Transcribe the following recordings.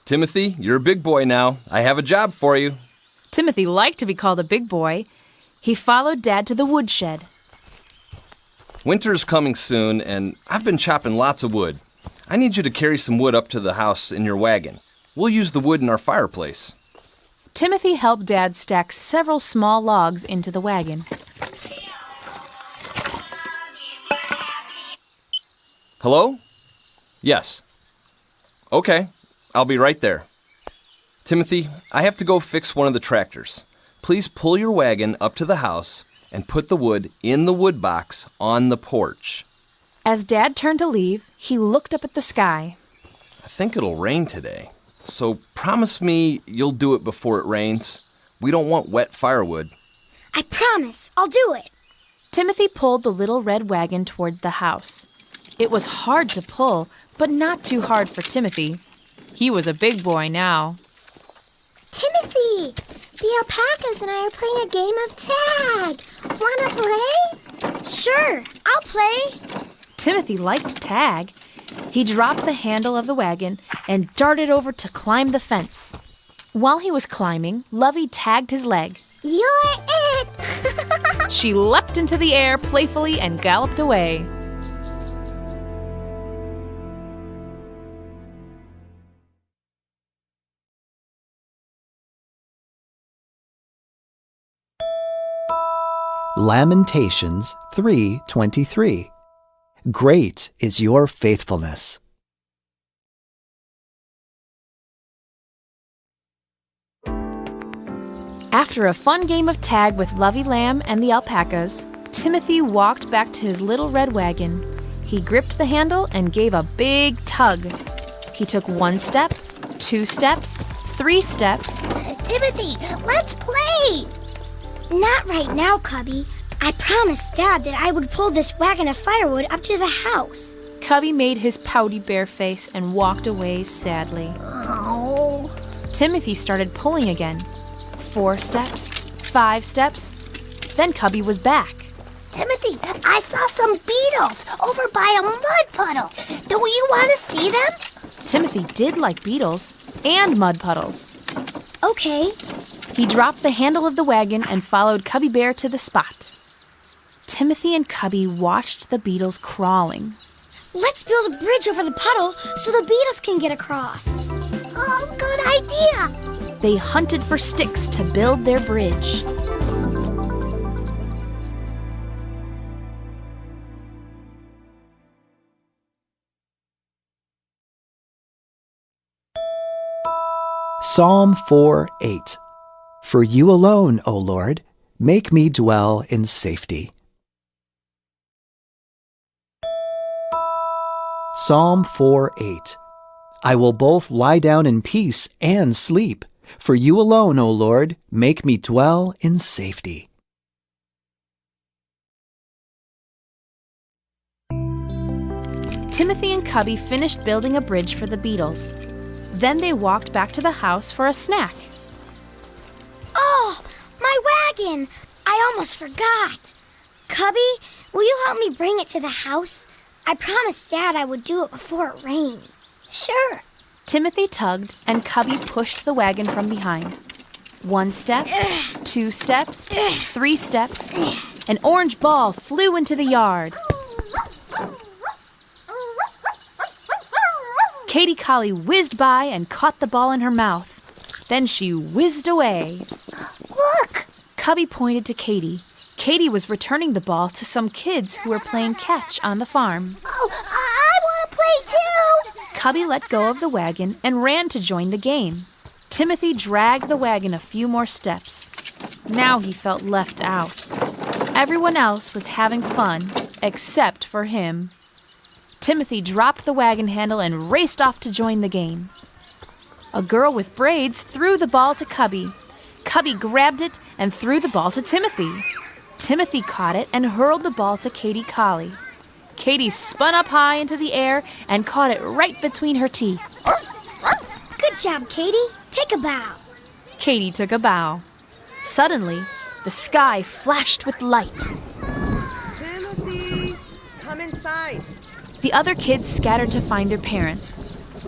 Timothy, you're a big boy now. I have a job for you. Timothy liked to be called a big boy. He followed Dad to the woodshed. Winter's coming soon, and I've been chopping lots of wood. I need you to carry some wood up to the house in your wagon. We'll use the wood in our fireplace. Timothy helped Dad stack several small logs into the wagon. Hello? Yes. Okay, I'll be right there. Timothy, I have to go fix one of the tractors. Please pull your wagon up to the house and put the wood in the wood box on the porch. As Dad turned to leave, he looked up at the sky. I think it'll rain today, so promise me you'll do it before it rains. We don't want wet firewood. I promise, I'll do it. Timothy pulled the little red wagon towards the house. It was hard to pull, but not too hard for Timothy. He was a big boy now. Timothy, the alpacas and I are playing a game of tag. Wanna play? Sure, I'll play. Timothy liked tag. He dropped the handle of the wagon and darted over to climb the fence. While he was climbing, Lovey tagged his leg. You're it! She leapt into the air playfully and galloped away. Lamentations 3:23. Great is your faithfulness. After a fun game of tag with Lovey Lamb and the alpacas, Timothy walked back to his little red wagon. He gripped the handle and gave a big tug. He took 1 step, 2 steps, 3 steps. Timothy, let's play! Not right now, Cubby. I promised Dad that I would pull this wagon of firewood up to the house. Cubby made his pouty bear face and walked away sadly. Oh. Timothy started pulling again. 4 steps, 5 steps. Then Cubby was back. Timothy, I saw some beetles over by a mud puddle. Do you want to see them? Timothy did like beetles and mud puddles. Okay. He dropped the handle of the wagon and followed Cubby Bear to the spot. Timothy and Cubby watched the beetles crawling. Let's build a bridge over the puddle so the beetles can get across. Oh, good idea. They hunted for sticks to build their bridge. Psalm 4:8. For you alone, O Lord, make me dwell in safety. Psalm 4:8. I will both lie down in peace and sleep. For you alone, O Lord, make me dwell in safety. Timothy and Cubby finished building a bridge for the beetles. Then they walked back to the house for a snack. Oh, my wagon! I almost forgot. Cubby, will you help me bring it to the house? I promised Dad I would do it before it rains. Sure. Timothy tugged and Cubby pushed the wagon from behind. 1 step, 2 steps, 3 steps. An orange ball flew into the yard. Katie Collie whizzed by and caught the ball in her mouth. Then she whizzed away. Look! Cubby pointed to Katie. Katie was returning the ball to some kids who were playing catch on the farm. Oh, I want to play too! Cubby let go of the wagon and ran to join the game. Timothy dragged the wagon a few more steps. Now he felt left out. Everyone else was having fun, except for him. Timothy dropped the wagon handle and raced off to join the game. A girl with braids threw the ball to Cubby. Cubby grabbed it and threw the ball to Timothy. Timothy caught it and hurled the ball to Katie Collie. Katie spun up high into the air and caught it right between her teeth. Good job, Katie. Take a bow. Katie took a bow. Suddenly, the sky flashed with light. Timothy, come inside. The other kids scattered to find their parents.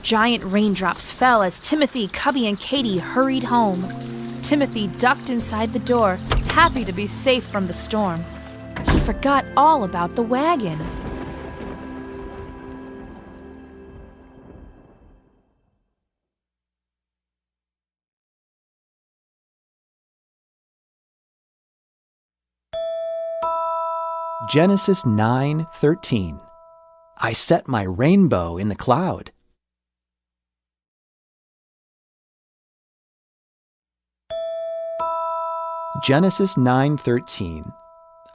Giant raindrops fell as Timothy, Cubby, and Katie hurried home. Timothy ducked inside the door, happy to be safe from the storm. He forgot all about the wagon. Genesis 9:13. I set my rainbow in the cloud. Genesis 9:13.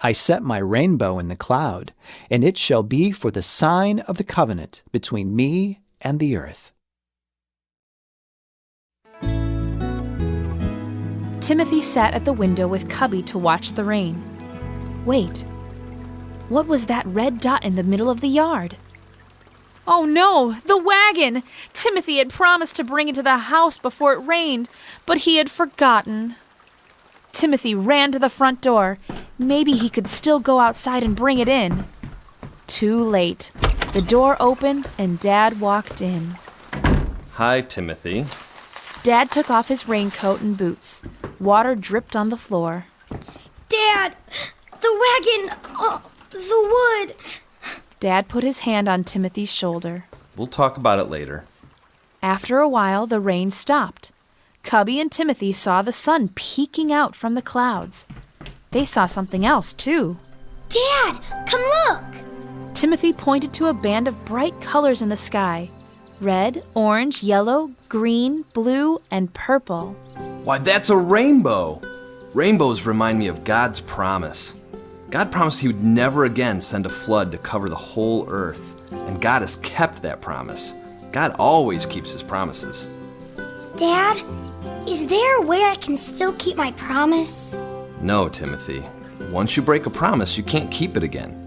I set my rainbow in the cloud, and it shall be for the sign of the covenant between me and the earth. Timothy sat at the window with Cubby to watch the rain. Wait, what was that red dot in the middle of the yard? Oh no, the wagon! Timothy had promised to bring it to the house before it rained, but he had forgotten. Timothy ran to the front door. Maybe he could still go outside and bring it in. Too late. The door opened and Dad walked in. Hi, Timothy. Dad took off his raincoat and boots. Water dripped on the floor. Dad, the wagon, the wood. Dad put his hand on Timothy's shoulder. We'll talk about it later. After a while, the rain stopped. Cubby and Timothy saw the sun peeking out from the clouds. They saw something else, too. Dad, come look. Timothy pointed to a band of bright colors in the sky. Red, orange, yellow, green, blue, and purple. Why, that's a rainbow! Rainbows remind me of God's promise. God promised He would never again send a flood to cover the whole earth. And God has kept that promise. God always keeps His promises. Dad, is there a way I can still keep my promise? No, Timothy. Once you break a promise, you can't keep it again.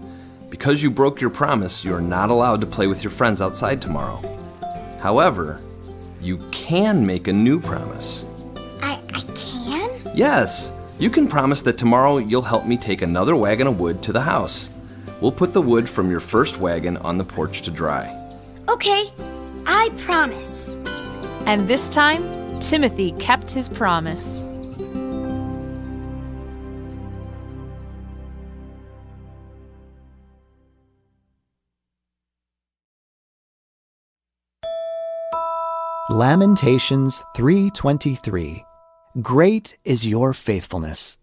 Because you broke your promise, you are not allowed to play with your friends outside tomorrow. However, you can make a new promise. I can? Yes, you can promise that tomorrow you'll help me take another wagon of wood to the house. We'll put the wood from your first wagon on the porch to dry. Okay, I promise. And this time, Timothy kept his promise. Lamentations 3:23. Great is your faithfulness.